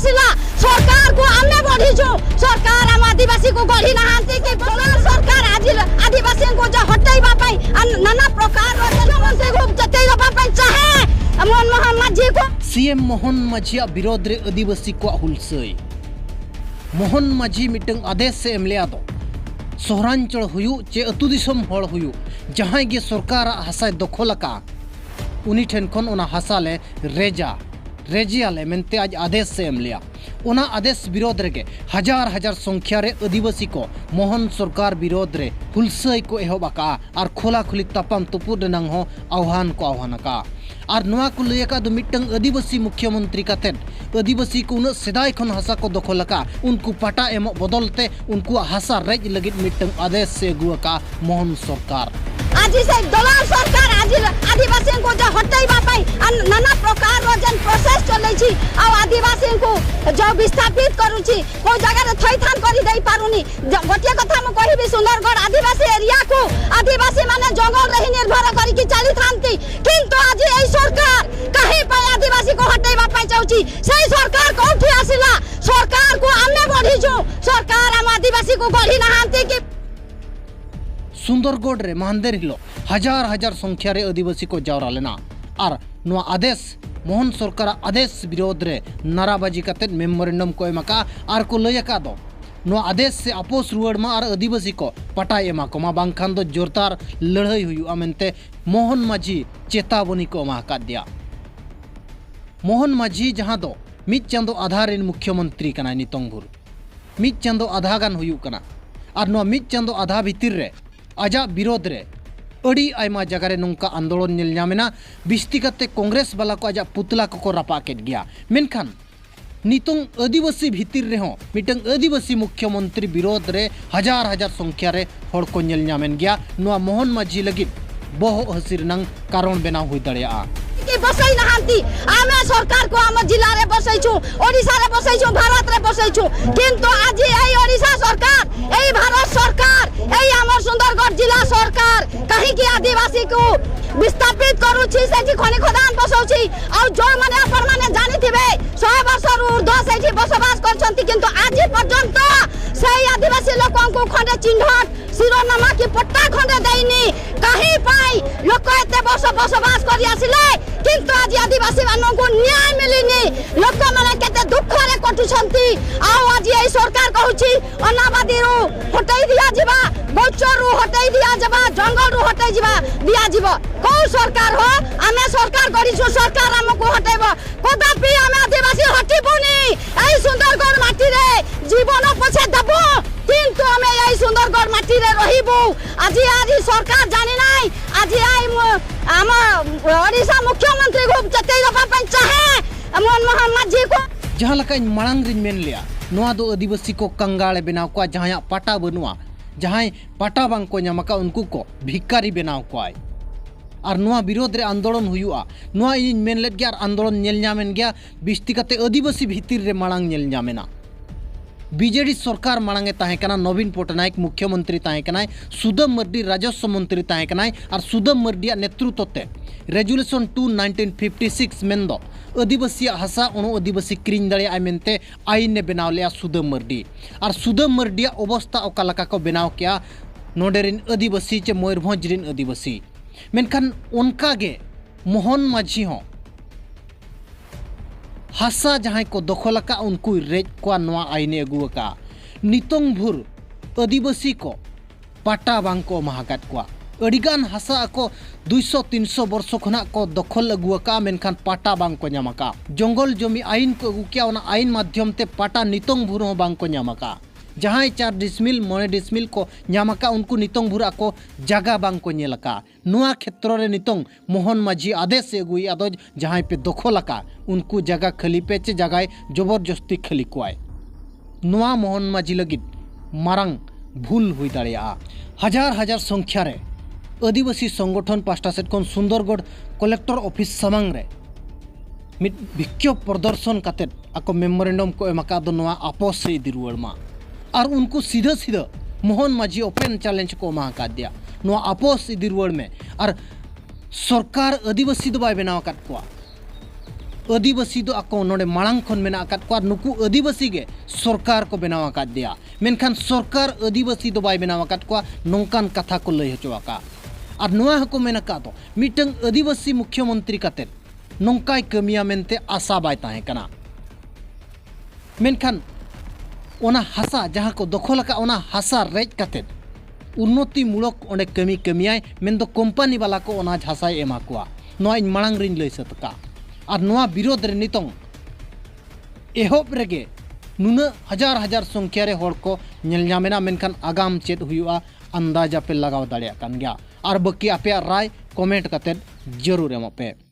आसिला सरकार को आमे बढ़ीछु सरकार हम आदिवासी को गढ़ी नहांती कि सरकार आज आदिवासी को जो हटाइबा पई नाना प्रकार मुख्यमंत्री को जतैबा पई चाहे मनमोहन माझी को सीएम मोहन माझी विरोध रे आदिवासी को हुलसई मोहन माझी मिटंग आदेश से एमलिया दो सहरांचल हुयु चे अतु दिसम हड़ हुयु जहां गे सरकार हासा दखलका उनी ठेन खन ओना हासा ले रेजियाले मेनते आज आदेश से एमलिया ओना आदेश विरोध रे हजार हजार संख्या रे आदिवासी को मोहन सरकार विरोध रे हुलसई को एहबाका और खोला खुली तपम तुपुर नंग हो आह्वान को आह्वानका और नवा को लयका दो मिटंग आदिवासी मुख्यमंत्री काते आदिवासी को उन सेदाय खन हासा को दखलका उनको पटा एम बदलते उनको हासा रेज लगित मिटंग आदेश से गुआका मोहन सरकार आज से दलाल सरकार आज आदिवासी को जो हटाइबा पई नाना प्रकार रो जन प्रोसेस चलै छी आ आदिवासी को जो विस्थापित करू छी को जगह रे थैथान करी दई पारुनी गोटिया कथा म कहिबी सुंदरगढ़ आदिवासी एरिया को आदिवासी माने जंगल रही निर्भर करी कि चली थांती किंतु आज एई सरकार कहीं पे आदिवासी को हटाइबा पई चाउची सेई सरकार कोठी आसिला सरकार को आमे बढ़ीछु सरकार हम आदिवासी को गढ़ी नहांती कि सुंदरगढ़ रे महांदेर हिलो हजार हजार संख्या रे आदिवासी को जावरा लेना और नुआ आदेश मोहन सरकार आदेश विरोध रे नाराबाजी काते मेमोरेंडम को एमाका और को लयका दो नुआ आदेश से अपोस रुआड़ मा और आदिवासी को पटाय एमा को मा बांखान दो जोरदार लड़ाई हुई अमेनते मोहन माझी चेतावनी को एमा का दिया मोहन माझी जहां दो मित चंदो आधार मुख्यमंत्री कना नितोंगभुर मित चंदो आधा गान हुयु कना और नुआ मित चंदो आधा भीतर रे आजा विरोध रे अड़ी आयमा जगह रे नोंका आंदोलन नेल नामेना बिस्ती काते कांग्रेस वाला को आजा पुतला को रपा केट गया मेनखान नितोंग आदिवासी भीतर रे हो मिटंग आदिवासी मुख्यमंत्री विरोध रे हजार हजार संख्या रे हड़ को नेल नामेन गया नुआ मोहन माझी लगित बहु हसिर नंग कारण बेना हुई दड़िया कि बसई नहांती आमे सरकार को हम जिला रे बसैछु ओडिसा रे बसैछु भारत रे बसैछु किंतु आज एई ओडिसा सरकार एई भारत सरकार एई हमर सुंदरगढ़ जिला सरकार कहीं कि आदिवासी को विस्थापित करू छी सेठी खनि खदान बसौछि आ जो माने अपन माने जानि थिबे 100 वर्ष ऊर्ध्व सेठी बसवास करछंती किंतु आज पर्यंत सेई आदिवासी लोकन को खंडे चिन्हट शिरोनामा की पट्टा खंडे देइनी कहीं पाई लोक एते बसवास करि आसिले किंतु आज आदिवासी मानन को न्याय मिलिनी लोक माने केते दुख रे कटुछंती आ आज एई सरकार कहूछि अनाबादी रो हटाई दिया जिबा गोचर रो हटाई दिया जबा जंगल रो हटाई जिबा दिया जिबा को सरकार हो आमे सरकार करिछु सरकार हमको हटाइबो कदापि आमे आदिवासी हटिबोनी एई सुंदरगढ़ माटी रे जीवन पछे दबो किंतु आमे एई सुंदरगढ़ माटी रे रहिबो आज सरकार जानि नाइ आज आम ओडिसा मुख्यमंत्री को जतैबा पई चाहे मनमोहन माझी को जहां लका मांग रिन मेन लिया नोआ दो आदिवासी को कंगाल बनाव को जहां पाटा बनुआ जहां पाटा बांग को नामका उनको को भिखारी बनाव को आय और नुआ विरोध रे आंदोलन हुआ नुआ इन मेन लेट गया आंदोलन नेल नामेन गया बिस्ती काते आदिवासी भीतर रे मांग नेल नामेना बीजेडी सरकार मांगे ताहेकना नवीन पटनायक मुख्यमंत्री ताहेकना सुदम मर्डी राजस्व मंत्री ताहेकना और सुदम मर्डिया नेतृत्व ते रेजुलेशन 2 1956 मेंदो आदिवासी हासा उनो आदिवासी क्रीन दड़े आय मेनते आईन ने बनाव लिया सुदम मर्डी और सुदम मर्डिया अवस्था ओकालका को बनाव किया नोडेरिन आदिवासी चे मयूरभंज रिन आदिवासी मेनखान उनका गे मोहन माझी हो हासा जहां को दखलका उनको रेज को नवा आईने अगुका नितोंग भुर आदिवासी को पाटा बांग को महागात को अड़ीगान हासा को 200-300 वर्ष खना को दखल अगुका मेनखान पाटा बांग को नामका जंगल जमी आईन को अगुकिया उना आईन माध्यम ते पाटा नितोंग भुर हो बांग को नामका जहां 4 डिसमिल 9 डिसमिल को नामका उनको नितोंग भुरा को जगह बांग को नेलका नुआ क्षेत्र रे नितोंग मोहन माझी आदेश से अगुई आदो जहां पे दखलका उनको जगह खाली पे चे जगह जबरदस्ती खाली कोआय नुआ मोहन माझी लगित मारंग भूल हुई दाड़िया हजार हजार संख्या रे आदिवासी संगठन पास्टा सेट कोन सुंदरगढ़ कलेक्टर ऑफिस सामांग रे मिट विक्षोभ प्रदर्शन काते आको मेमोरेंडम को एमाका दो नुआ आपस से इदी रुआड़मा और उनको सीधा सीधा मोहन माझी ओपन चैलेंज को एमा दिया नुआ आपस इदी रुआड़ में और सरकार आदिवासी दो बाय बनाव काट को आदिवासी दो आको नोडे मांग खन मेना आकात को नुकु आदिवासी गे सरकार को बनाव आकात दिया मेनखान सरकार आदिवासी दो बाय बनाव आकात को नोंकान कथा को लय हचो आका और नोआ हको मेना का दो मिटंग आदिवासी मुख्यमंत्री काते नोंकाय कमिया मेनते आशा बाय ताहे कना मेनखान ओना हासा जहाँ को दखल का ओना हासा रेज काते उन्नति मूलक ओंडे कमी कमियाय मेन दो कंपनी वाला को ओना हासा एमा कोआ नोआ इन मांग रिन लय सतका और नोआ विरोध रे नितों एहोब रेगे नुना हजार हजार संख्या रे होड़ को नेल ᱧᱟᱢᱮᱱᱟ मेनखान आगाम चेद हुआ अंदाजा पे लगाव दाड़िया कान गया और बाकी आपे राय कमेंट कते जरूर एमोपे।